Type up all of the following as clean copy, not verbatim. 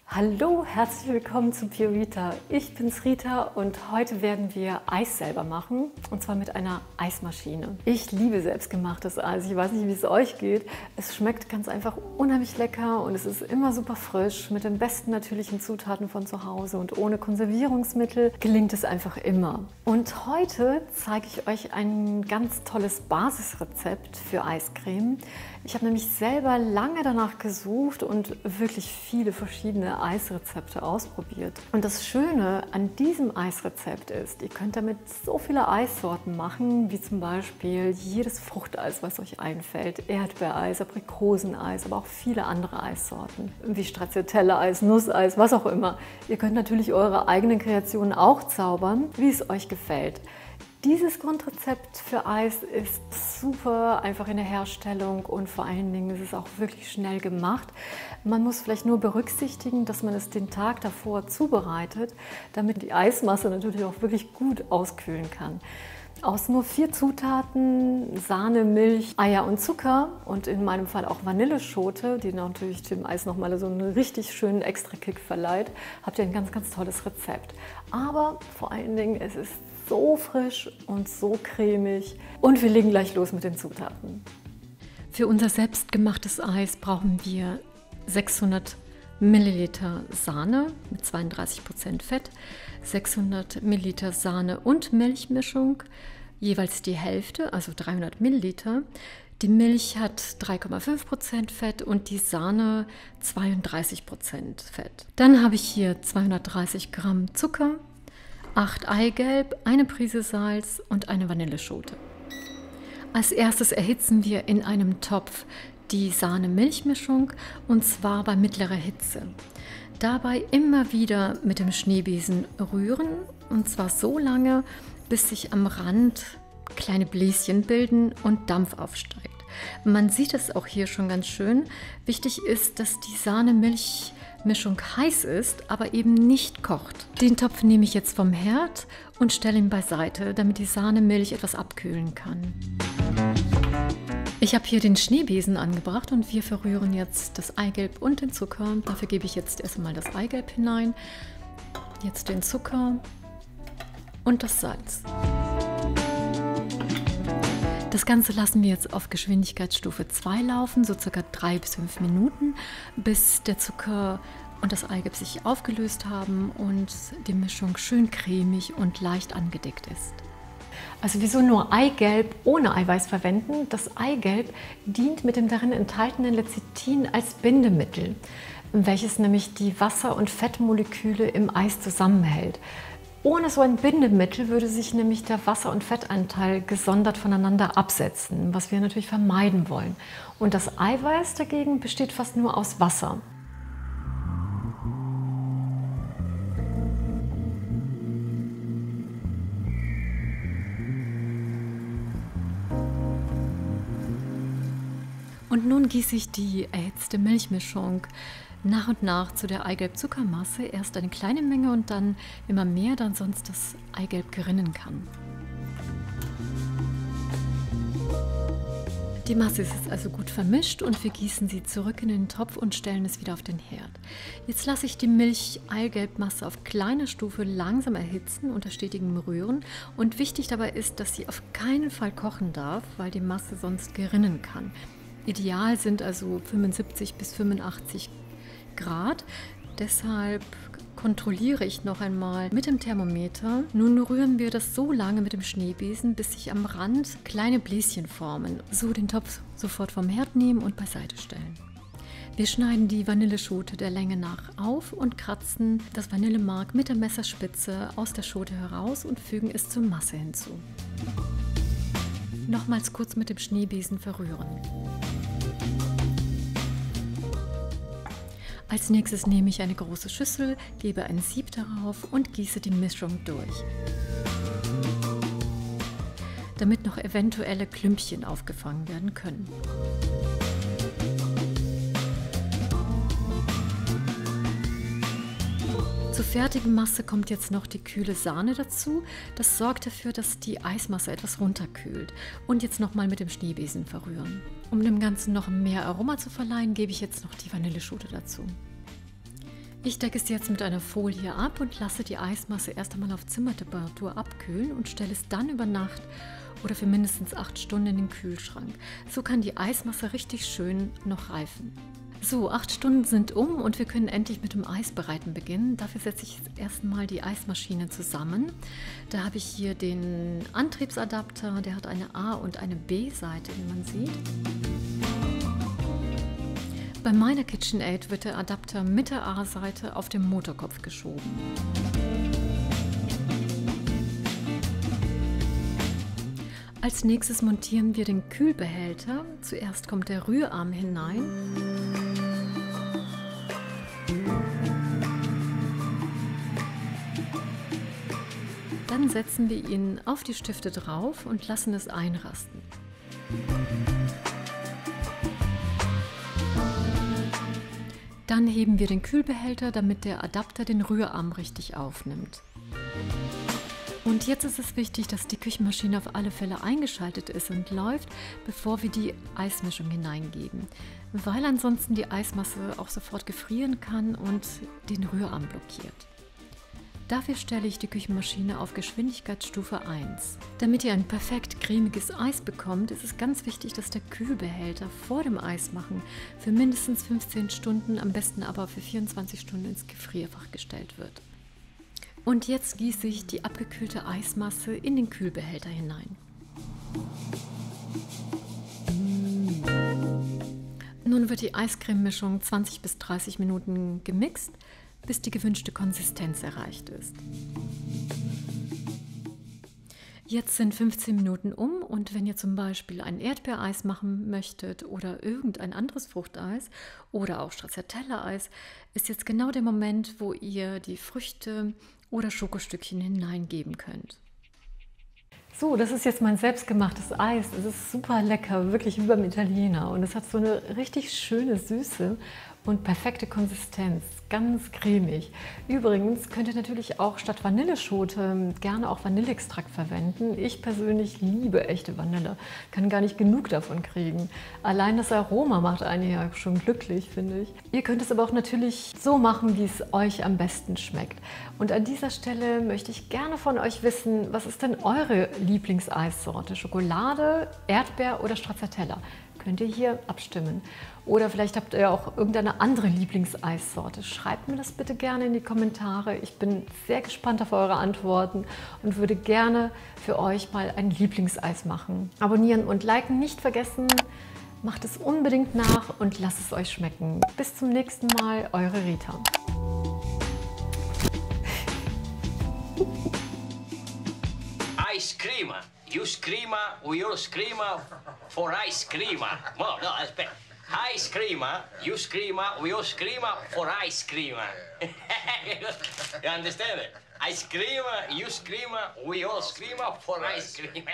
Hallo, herzlich willkommen zu Piovita. Ich bin's Rita und heute werden wir Eis selber machen und zwar mit einer Eismaschine. Ich liebe selbstgemachtes Eis. Ich weiß nicht, wie es euch geht. Es schmeckt ganz einfach unheimlich lecker und es ist immer super frisch mit den besten natürlichen Zutaten von zu Hause und ohne Konservierungsmittel gelingt es einfach immer. Und heute zeige ich euch ein ganz tolles Basisrezept für Eiscreme. Ich habe nämlich selber lange danach gesucht und wirklich viele verschiedene Eisrezepte ausprobiert. Und das Schöne an diesem Eisrezept ist, ihr könnt damit so viele Eissorten machen, wie zum Beispiel jedes Fruchteis, was euch einfällt, Erdbeereis, Aprikoseneis, aber auch viele andere Eissorten, wie Stracciatella-Eis, Nusseis, was auch immer. Ihr könnt natürlich eure eigenen Kreationen auch zaubern, wie es euch gefällt. Dieses Grundrezept für Eis ist super einfach in der Herstellung und vor allen Dingen ist es auch wirklich schnell gemacht. Man muss vielleicht nur berücksichtigen, dass man es den Tag davor zubereitet, damit die Eismasse natürlich auch wirklich gut auskühlen kann. Aus nur 4 Zutaten, Sahne, Milch, Eier und Zucker und in meinem Fall auch Vanilleschote, die natürlich dem Eis nochmal so einen richtig schönen Extra-Kick verleiht, habt ihr ein ganz, ganz tolles Rezept. Aber vor allen Dingen, es ist so frisch und so cremig. Und wir legen gleich los mit den Zutaten. Für unser selbstgemachtes Eis brauchen wir 600 Milliliter Sahne mit 32% Fett, 600 Milliliter Sahne und Milchmischung, jeweils die Hälfte, also 300 Milliliter. Die Milch hat 3,5% Fett und die Sahne 32% Fett. Dann habe ich hier 230 Gramm Zucker, 8 Eigelb, eine Prise Salz und eine Vanilleschote. Als erstes erhitzen wir in einem Topf die Sahne-Milch-Mischung und zwar bei mittlerer Hitze. Dabei immer wieder mit dem Schneebesen rühren und zwar so lange, bis sich am Rand kleine Bläschen bilden und Dampf aufsteigt. Man sieht es auch hier schon ganz schön. Wichtig ist, dass die Sahne-Milch-Mischung heiß ist, aber eben nicht kocht. Den Topf nehme ich jetzt vom Herd und stelle ihn beiseite, damit die Sahnemilch etwas abkühlen kann. Ich habe hier den Schneebesen angebracht und wir verrühren jetzt das Eigelb und den Zucker. Dafür gebe ich jetzt erstmal das Eigelb hinein, jetzt den Zucker und das Salz. Das Ganze lassen wir jetzt auf Geschwindigkeitsstufe 2 laufen, so circa 3 bis 5 Minuten, bis der Zucker und das Eigelb sich aufgelöst haben und die Mischung schön cremig und leicht angedickt ist. Also wieso nur Eigelb ohne Eiweiß verwenden? Das Eigelb dient mit dem darin enthaltenen Lecithin als Bindemittel, welches nämlich die Wasser- und Fettmoleküle im Eis zusammenhält. Ohne so ein Bindemittel würde sich nämlich der Wasser- und Fettanteil gesondert voneinander absetzen, was wir natürlich vermeiden wollen. Und das Eiweiß dagegen besteht fast nur aus Wasser. Und nun gieße ich die erhitzte Milchmischung nach und nach zu der Eigelb-Zuckermasse. Erst eine kleine Menge und dann immer mehr, da sonst das Eigelb gerinnen kann. Die Masse ist jetzt also gut vermischt und wir gießen sie zurück in den Topf und stellen es wieder auf den Herd. Jetzt lasse ich die Milch-Eigelb-Masse auf kleiner Stufe langsam erhitzen unter stetigem Rühren. Und wichtig dabei ist, dass sie auf keinen Fall kochen darf, weil die Masse sonst gerinnen kann. Ideal sind also 75 bis 85 Grad. Deshalb kontrolliere ich noch einmal mit dem Thermometer. Nun rühren wir das so lange mit dem Schneebesen, bis sich am Rand kleine Bläschen formen. So den Topf sofort vom Herd nehmen und beiseite stellen. Wir schneiden die Vanilleschote der Länge nach auf und kratzen das Vanillemark mit der Messerspitze aus der Schote heraus und fügen es zur Masse hinzu. Nochmals kurz mit dem Schneebesen verrühren. Als nächstes nehme ich eine große Schüssel, gebe ein Sieb darauf und gieße die Mischung durch, damit noch eventuelle Klümpchen aufgefangen werden können. Zur fertigen Masse kommt jetzt noch die kühle Sahne dazu. Das sorgt dafür, dass die Eismasse etwas runterkühlt. Und jetzt nochmal mit dem Schneebesen verrühren. Um dem Ganzen noch mehr Aroma zu verleihen, gebe ich jetzt noch die Vanilleschote dazu. Ich decke es jetzt mit einer Folie ab und lasse die Eismasse erst einmal auf Zimmertemperatur abkühlen und stelle es dann über Nacht oder für mindestens 8 Stunden in den Kühlschrank. So kann die Eismasse richtig schön noch reifen. So, 8 Stunden sind um und wir können endlich mit dem Eisbereiten beginnen. Dafür setze ich jetzt erstmal die Eismaschine zusammen. Da habe ich hier den Antriebsadapter, der hat eine A- und eine B-Seite, wie man sieht. Bei meiner KitchenAid wird der Adapter mit der A-Seite auf den Motorkopf geschoben. Als nächstes montieren wir den Kühlbehälter. Zuerst kommt der Rührarm hinein. Dann setzen wir ihn auf die Stifte drauf und lassen es einrasten. Dann heben wir den Kühlbehälter, damit der Adapter den Rührarm richtig aufnimmt. Und jetzt ist es wichtig, dass die Küchenmaschine auf alle Fälle eingeschaltet ist und läuft, bevor wir die Eismischung hineingeben, weil ansonsten die Eismasse auch sofort gefrieren kann und den Rührarm blockiert. Dafür stelle ich die Küchenmaschine auf Geschwindigkeitsstufe 1. Damit ihr ein perfekt cremiges Eis bekommt, ist es ganz wichtig, dass der Kühlbehälter vor dem Eismachen für mindestens 15 Stunden, am besten aber für 24 Stunden ins Gefrierfach gestellt wird. Und jetzt gieße ich die abgekühlte Eismasse in den Kühlbehälter hinein. Nun wird die Eiscrememischung 20 bis 30 Minuten gemixt, bis die gewünschte Konsistenz erreicht ist. Jetzt sind 15 Minuten um und wenn ihr zum Beispiel ein Erdbeereis machen möchtet oder irgendein anderes Fruchteis oder auch Stracciatella-Eis, ist jetzt genau der Moment, wo ihr die Früchte oder Schokostückchen hineingeben könnt. So, das ist jetzt mein selbstgemachtes Eis. Es ist super lecker, wirklich wie beim Italiener. Und es hat so eine richtig schöne Süße und perfekte Konsistenz, ganz cremig. Übrigens könnt ihr natürlich auch statt Vanilleschote gerne auch Vanilleextrakt verwenden. Ich persönlich liebe echte Vanille, kann gar nicht genug davon kriegen. Allein das Aroma macht einen ja schon glücklich, finde ich. Ihr könnt es aber auch natürlich so machen, wie es euch am besten schmeckt. Und an dieser Stelle möchte ich gerne von euch wissen, was ist denn eure Lieblingseissorte? Schokolade, Erdbeer oder Stracciatella? Könnt ihr hier abstimmen. Oder vielleicht habt ihr auch irgendeine andere Lieblingseissorte. Schreibt mir das bitte gerne in die Kommentare. Ich bin sehr gespannt auf eure Antworten und würde gerne für euch mal ein Lieblingseis machen. Abonnieren und liken nicht vergessen. Macht es unbedingt nach und lasst es euch schmecken. Bis zum nächsten Mal, eure Rita. Ice cream. You scream, we all scream for ice cream. Well, no, that's better. Ice cream, you scream, we all scream for ice cream. You understand it? Ice cream, you scream, we all scream for ice cream.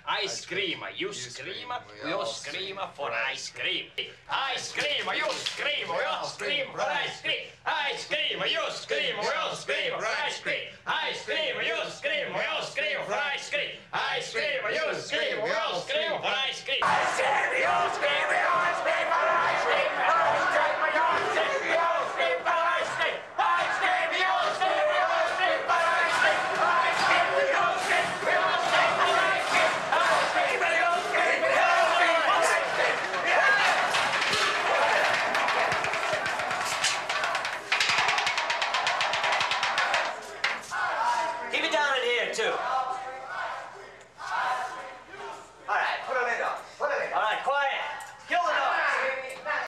Ice cream, you scream, we all scream for ice cream. Ice cream, you scream, we all scream for ice cream. Ice cream, you scream, we all scream for ice cream. Ice cream, you scream, we all scream for ice cream. Ice cream, you scream, we all scream for ice cream. Ice cream, you scream, we all scream for ice cream. Ice cream, you scream, we all scream for ice cream. Ice cream, you scream, we all scream for ice cream. Ice cream, you scream, we all scream for ice cream. Ice cream, you scream, we all scream for ice cream. Keep it down in here too.